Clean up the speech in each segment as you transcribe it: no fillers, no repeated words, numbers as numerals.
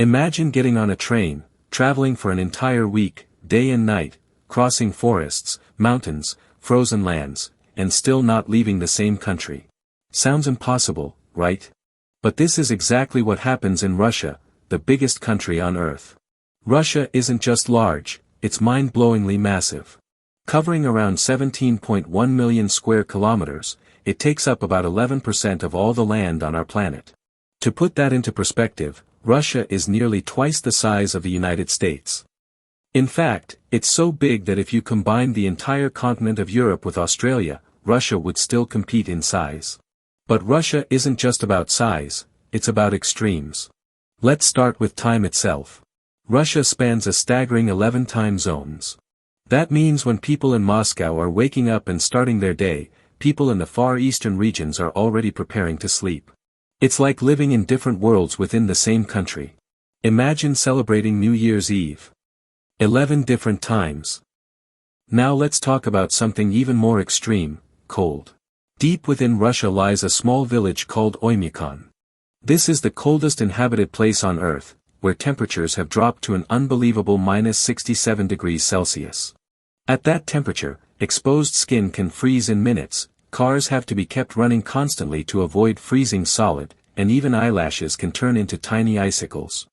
Imagine getting on a train, traveling for an entire week, day and night, crossing forests, mountains, frozen lands, and still not leaving the same country. Sounds impossible, right? But this is exactly what happens in Russia, the biggest country on Earth. Russia isn't just large, it's mind-blowingly massive. Covering around 17.1 million square kilometers, it takes up about 11% of all the land on our planet. To put that into perspective, Russia is nearly twice the size of the United States. In fact, it's so big that if you combine the entire continent of Europe with Australia, Russia would still compete in size. But Russia isn't just about size, it's about extremes. Let's start with time itself. Russia spans a staggering 11 time zones. That means when people in Moscow are waking up and starting their day, people in the far eastern regions are already preparing to sleep. It's like living in different worlds within the same country. Imagine celebrating New Year's Eve. 11 different times. Now let's talk about something even more extreme, cold. Deep within Russia lies a small village called Oymyakon. This is the coldest inhabited place on Earth, where temperatures have dropped to an unbelievable -67 degrees Celsius. At that temperature, exposed skin can freeze in minutes, cars have to be kept running constantly to avoid freezing solid, and even eyelashes can turn into tiny icicles.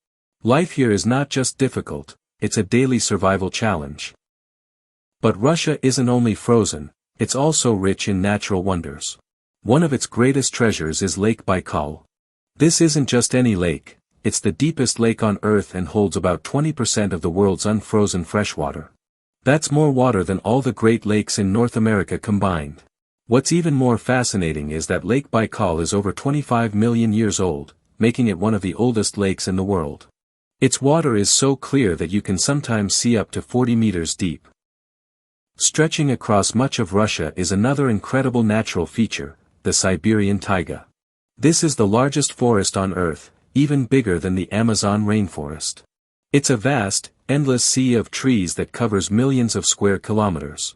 Life here is not just difficult, it's a daily survival challenge. But Russia isn't only frozen, it's also rich in natural wonders. One of its greatest treasures is Lake Baikal. This isn't just any lake, it's the deepest lake on Earth and holds about 20% of the world's unfrozen freshwater. That's more water than all the Great Lakes in North America combined. What's even more fascinating is that Lake Baikal is over 25 million years old, making it one of the oldest lakes in the world. Its water is so clear that you can sometimes see up to 40 meters deep. Stretching across much of Russia is another incredible natural feature, the Siberian taiga. This is the largest forest on Earth, even bigger than the Amazon rainforest. It's a vast, endless sea of trees that covers millions of square kilometers.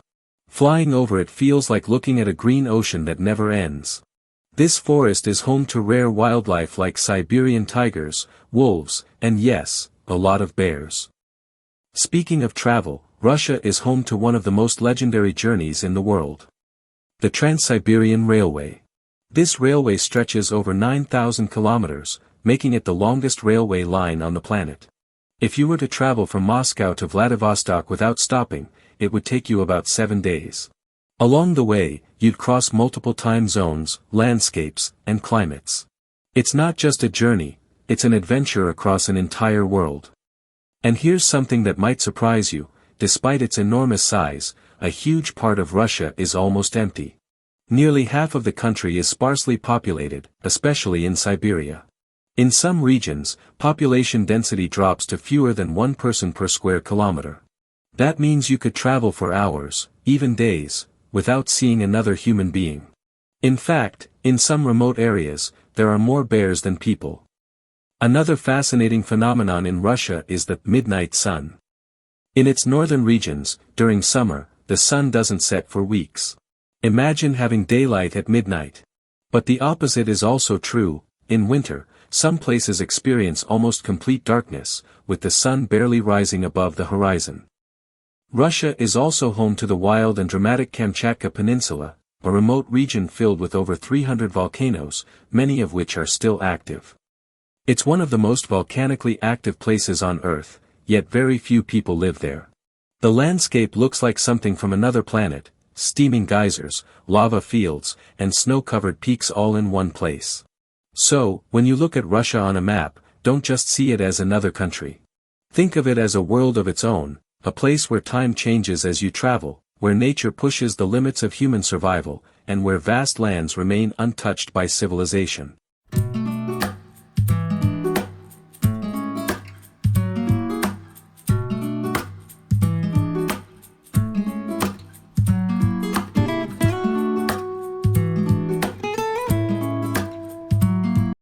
Flying over it feels like looking at a green ocean that never ends. This forest is home to rare wildlife like Siberian tigers, wolves, and yes, a lot of bears. Speaking of travel, Russia is home to one of the most legendary journeys in the world. The Trans-Siberian Railway. This railway stretches over 9,000 kilometers, making it the longest railway line on the planet. If you were to travel from Moscow to Vladivostok without stopping, it would take you about 7 days. Along the way, you'd cross multiple time zones, landscapes, and climates. It's not just a journey, it's an adventure across an entire world. And here's something that might surprise you, despite its enormous size, a huge part of Russia is almost empty. Nearly half of the country is sparsely populated, especially in Siberia. In some regions, population density drops to fewer than one person per square kilometer. That means you could travel for hours, even days, without seeing another human being. In fact, in some remote areas, there are more bears than people. Another fascinating phenomenon in Russia is the midnight sun. In its northern regions, during summer, the sun doesn't set for weeks. Imagine having daylight at midnight. But the opposite is also true. In winter, some places experience almost complete darkness, with the sun barely rising above the horizon. Russia is also home to the wild and dramatic Kamchatka Peninsula, a remote region filled with over 300 volcanoes, many of which are still active. It's one of the most volcanically active places on Earth, yet very few people live there. The landscape looks like something from another planet, steaming geysers, lava fields, and snow-covered peaks all in one place. So, when you look at Russia on a map, don't just see it as another country. Think of it as a world of its own, a place where time changes as you travel, where nature pushes the limits of human survival, and where vast lands remain untouched by civilization.